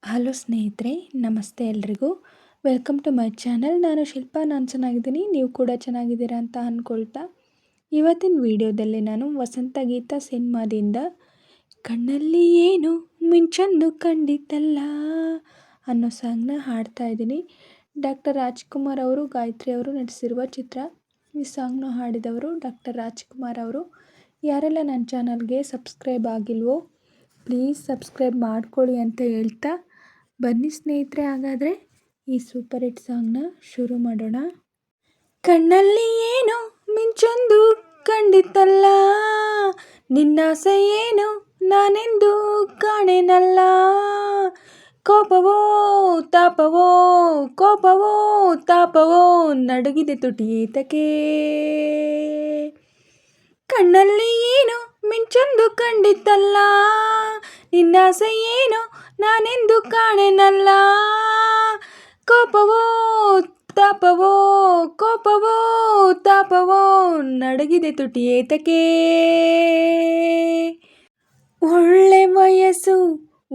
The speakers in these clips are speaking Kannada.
ಹಲೋ ಸ್ನೇಹಿತರೆ, ನಮಸ್ತೆ ಎಲ್ರಿಗೂ. Welcome to my channel. ನಾನು ಶಿಲ್ಪಾ. ನಾನು ಚೆನ್ನಾಗಿದ್ದೀನಿ, ನೀವು ಕೂಡ ಚೆನ್ನಾಗಿದ್ದೀರಾ ಅಂತ ಅಂದ್ಕೊಳ್ತಾ, ಇವತ್ತಿನ ವಿಡಿಯೋದಲ್ಲಿ ನಾನು ವಸಂತ ಗೀತ ಸಿನಿಮಾದಿಂದ ಕಣ್ಣಲ್ಲಿ ಏನು ಮಿಂಚೊಂದು ಕಂಡಿತಲ್ಲ ಅನ್ನೋ ಸಾಂಗ್ನ ಹಾಡ್ತಾ ಇದ್ದೀನಿ. ಡಾಕ್ಟರ್ ರಾಜ್ಕುಮಾರ್ ಅವರು, ಗಾಯತ್ರಿ ಅವರು ನಟಿಸಿರುವ ಚಿತ್ರ. ಈ ಸಾಂಗ್ನ ಹಾಡಿದವರು ಡಾಕ್ಟರ್ ರಾಜ್ಕುಮಾರ್ ಅವರು. ಯಾರೆಲ್ಲ ನನ್ನ ಚಾನಲ್ಗೆ ಸಬ್ಸ್ಕ್ರೈಬ್ ಆಗಿಲ್ವೋ ಪ್ಲೀಸ್ ಸಬ್ಸ್ಕ್ರೈಬ್ ಮಾಡ್ಕೊಳ್ಳಿ ಅಂತ ಹೇಳ್ತಾ, ಬನ್ನಿ ಸ್ನೇಹಿತರೆ, ಹಾಗಾದರೆ ಈ ಸೂಪರ್ ಹಿಟ್ ಸಾಂಗ್ನ ಶುರು ಮಾಡೋಣ. ಕಣ್ಣಲ್ಲಿ ಏನೋ ಮಿಂಚೊಂದು ಕಂಡಿತಲ್ಲ, ನಿನ್ನಾಸೆ ಏನು ನಾನೆಂದು ಕಾಣೆನಲ್ಲ, ಕೋಪವೋ ತಾಪವೋ ಕೋಪವೋ ತಾಪವೋ ನಡುಗಿದೆ ತುಟಿ ಏತಕ್ಕೆ, ಕಣ್ಣಲ್ಲಿ ಏನೋ ಮಿಂಚೊಂದು ಕಂಡಿತಲ್ಲ, ನಿನ್ನಾಸೆ ಏನೋ ನಾನೆಂದು ಕಾಣೆನಲ್ಲ, ಕೋಪವೋ ತಾಪವೋ ಕೋಪವೋ ತಾಪವೋ ನಡುಗಿದೆ ತುಟಿ ಏತಕ್ಕೆ, ಒಳ್ಳೆ ವಯಸ್ಸು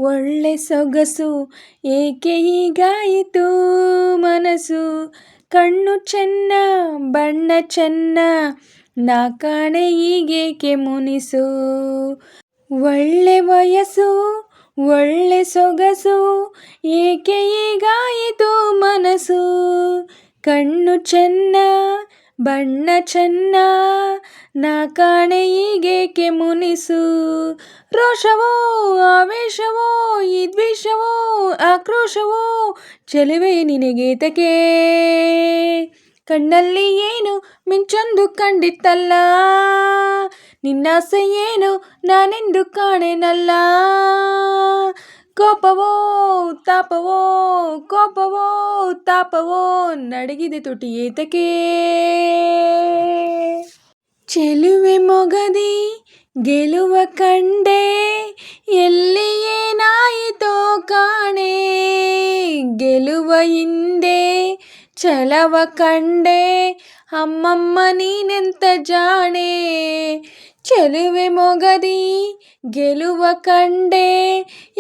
ಒಳ್ಳೆ ಸೊಗಸು ಏಕೆ ಹೀಗಾಯಿತು ಮನಸ್ಸು, ಕಣ್ಣು ಚೆನ್ನ ಬಣ್ಣ ಚೆನ್ನ ನಾ ಕಾಣೆ ಹೀಗೇಕೆ ಮುನಿಸು, ಒಳ್ಳೆ ವಯಸ್ಸು ಒಳ್ಳೆ ಸೊಗಸು ಏಕೆ ಹೀಗಾಯಿತು ಮನಸ್ಸು, ಕಣ್ಣು ಚೆನ್ನ ಬಣ್ಣ ಚೆನ್ನ ನಾ ಕಾಣೆ ಹೀಗೇಕೆ ಮುನಿಸು, ರೋಷವೋ ಆವೇಶವೋ ಈ ದ್ವೇಷವೋ ಆಕ್ರೋಶವೋ ಚೆಲುವೆ ನಿನಗೇತಕ್ಕೆ, ಕಣ್ಣಲ್ಲಿ ಏನು ಮಿಂಚೊಂದು ಕಂಡಿತಲ್ಲ, ನಿನ್ನಾಸೆ ಏನು ನಾನೆಂದು ಕಾಣೆನಲ್ಲ, ಕೋಪವೋ ತಾಪವೋ ಕೋಪವೋ ತಾಪವೋ ನಡುಗಿದೆ ತುಟಿ ಏತಕ್ಕೆ, ಚೆಲುವೆ ಮೊಗದಿ ಗೆಲುವ ಕಂಡೆ ಎಲ್ಲಿ ಏನಾಯಿತೋ ಕಾಣೆ, ಗೆಲುವ ಹಿಂದೆ ಛಲವ ಕಂಡೆ ಅಮ್ಮಮ್ಮ ನೀನೆಂತ ಜಾಣೆ, ಚೆಲುವೆ ಮೊಗದಿ ಗೆಲುವ ಕಂಡೆ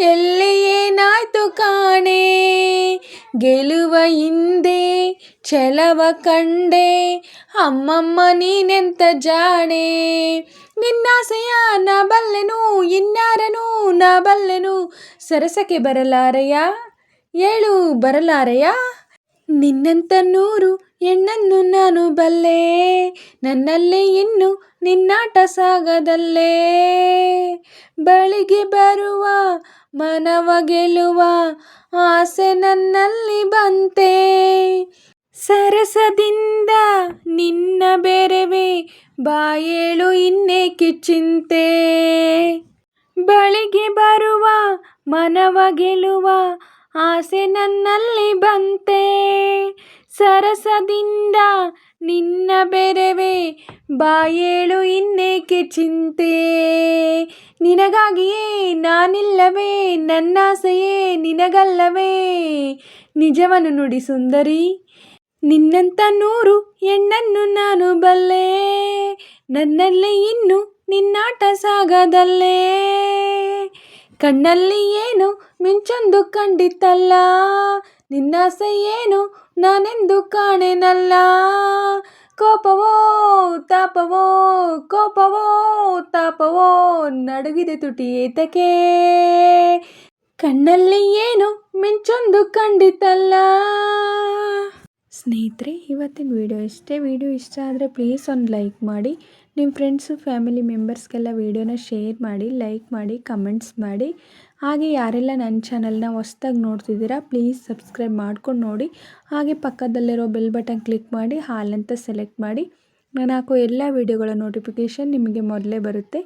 ಎಲ್ಲಿ ಏನಾಯ್ತು ಕಾಣೆ, ಗೆಲುವ ಹಿಂದೆ ಛಲವ ಕಂಡೆ ಅಮ್ಮಮ್ಮ ನೀನೆಂತ ಜಾಣೆ, ನಿನ್ನಾಸೆಯ ನಾ ಬಲ್ಲೆನು ಇನ್ನಾರನು ನಾ ಬಲ್ಲೆನು, ಸರಸಕ್ಕೆ ಬರಲಾರೆಯ ಏಳು ಬರಲಾರೆಯ, ನಿನ್ನಂತ ನೂರು ಹೆಣ್ಣನ್ನು ನಾನು ಬಲ್ಲೆ, ನನ್ನಲ್ಲಿ ಇನ್ನು ನಿನ್ನಾಟ ಸಾಗದಲ್ಲೇ, ಬಳಿಗೆ ಬರುವ ಮನವ ಗೆಲ್ಲುವ ಆಸೆ ನನ್ನಲ್ಲಿ ಬಂತೆ, ಸರಸದಿಂದ ನಿನ್ನ ಬೆರೆವೆ ಬಾಯೇಳು ಇನ್ನೇಕೆ ಚಿಂತೆ, ಬಳಿಗೆ ಬರುವ ಮನವ ಗೆಲ್ಲುವ ಆಸೆ ನನ್ನಲ್ಲಿ ಬಂತೆ, ಸರಸದಿಂದ ನಿನ್ನ ಬೆರೆವೆ ಬಾಯೇಳು ಇನ್ನೇಕೆ ಚಿಂತೆ, ನಿನಗಾಗಿಯೇ ನಾನಿಲ್ಲವೇ ನನ್ನಾಸೆಯೇ ನಿನಗಲ್ಲವೇ, ನಿಜವನ್ನು ನುಡಿ ಸುಂದರಿ ನಿನ್ನಂತ ನೂರು ಹೆಣ್ಣನ್ನು ನಾನು ಬಲ್ಲೆ, ನನ್ನಲ್ಲಿ ಇನ್ನು ನಿನ್ನಾಟ ಸಾಗದಲ್ಲೇ, ಕಣ್ಣಲ್ಲಿ ಏನು ಮಿಂಚೊಂದು ಕಂಡಿತಲ್ಲ, ನಿನ್ನಾಸೆ ಏನು ನಾನೆಂದು ಕಾಣೆನಲ್ಲ, ಕೋಪವೋ ತಾಪವೋ ಕೋಪವೋ ತಾಪವೋ ನಡುಗಿದೆ ತುಟಿ ಏತಕ್ಕೆ, ಕಣ್ಣಲ್ಲಿ ಏನು ಮಿಂಚೊಂದು ಕಂಡಿತಲ್ಲ. ಸ್ನೇಹಿತರೆ, ಇವತ್ತಿನ ವಿಡಿಯೋ ಇಷ್ಟೇ. ವಿಡಿಯೋ ಇಷ್ಟ ಆದರೆ ಪ್ಲೀಸ್ ಒಂದು ಲೈಕ್ ಮಾಡಿ, ನಿಮ್ಮ ಫ್ರೆಂಡ್ಸು ಫ್ಯಾಮಿಲಿ ಮೆಂಬರ್ಸ್ಗೆಲ್ಲ ವಿಡಿಯೋನ ಶೇರ್ ಮಾಡಿ, ಲೈಕ್ ಮಾಡಿ, ಕಮೆಂಟ್ಸ್ ಮಾಡಿ. ಹಾಗೆ ಯಾರೆಲ್ಲ ನನ್ನ ಚಾನಲ್ನ ಹೊಸ್ದಾಗಿ ನೋಡ್ತಿದ್ದೀರಾ ಪ್ಲೀಸ್ ಸಬ್ಸ್ಕ್ರೈಬ್ ಮಾಡ್ಕೊಂಡು ನೋಡಿ. ಹಾಗೆ ಪಕ್ಕದಲ್ಲಿರೋ ಬೆಲ್ ಬಟನ್ ಕ್ಲಿಕ್ ಮಾಡಿ ಹಾಲ್ ಅಂತ ಸೆಲೆಕ್ಟ್ ಮಾಡಿ, ನಾನು ಹಾಕೋ ಎಲ್ಲ ವಿಡಿಯೋಗಳ ನೋಟಿಫಿಕೇಷನ್ ನಿಮಗೆ ಮೊದಲೇ ಬರುತ್ತೆ.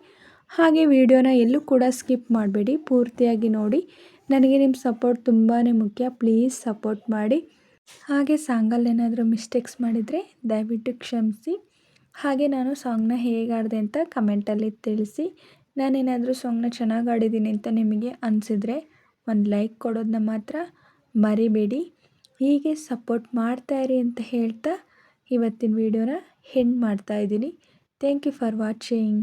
ಹಾಗೆ ವಿಡಿಯೋನ ಎಲ್ಲೂ ಕೂಡ ಸ್ಕಿಪ್ ಮಾಡಬೇಡಿ, ಪೂರ್ತಿಯಾಗಿ ನೋಡಿ. ನನಗೆ ನಿಮ್ಮ ಸಪೋರ್ಟ್ ತುಂಬಾ ಮುಖ್ಯ, ಪ್ಲೀಸ್ ಸಪೋರ್ಟ್ ಮಾಡಿ. ಹಾಗೆ ಸಾಂಗಲ್ಲಿ ಏನಾದರೂ ಮಿಸ್ಟೇಕ್ಸ್ ಮಾಡಿದರೆ ದಯವಿಟ್ಟು ಕ್ಷಮಿಸಿ. ಹಾಗೆ ನಾನು ಸಾಂಗ್ನ ಹೇಗೆ ಆಡಿದೆ ಅಂತ ಕಮೆಂಟಲ್ಲಿ ತಿಳಿಸಿ. ನಾನೇನಾದರೂ ಸಾಂಗ್ನ ಚೆನ್ನಾಗಿ ಆಡಿದ್ದೀನಿ ಅಂತ ನಿಮಗೆ ಅನಿಸಿದರೆ ಒಂದು ಲೈಕ್ ಕೊಡೋದನ್ನ ಮಾತ್ರ ಮರಿಬೇಡಿ. ಹೀಗೆ ಸಪೋರ್ಟ್ ಮಾಡ್ತಾಯಿರಿ ಅಂತ ಹೇಳ್ತಾ ಇವತ್ತಿನ ವಿಡಿಯೋನ ಎಂಡ್ ಮಾಡ್ತಾಯಿದ್ದೀನಿ. Thank you for watching.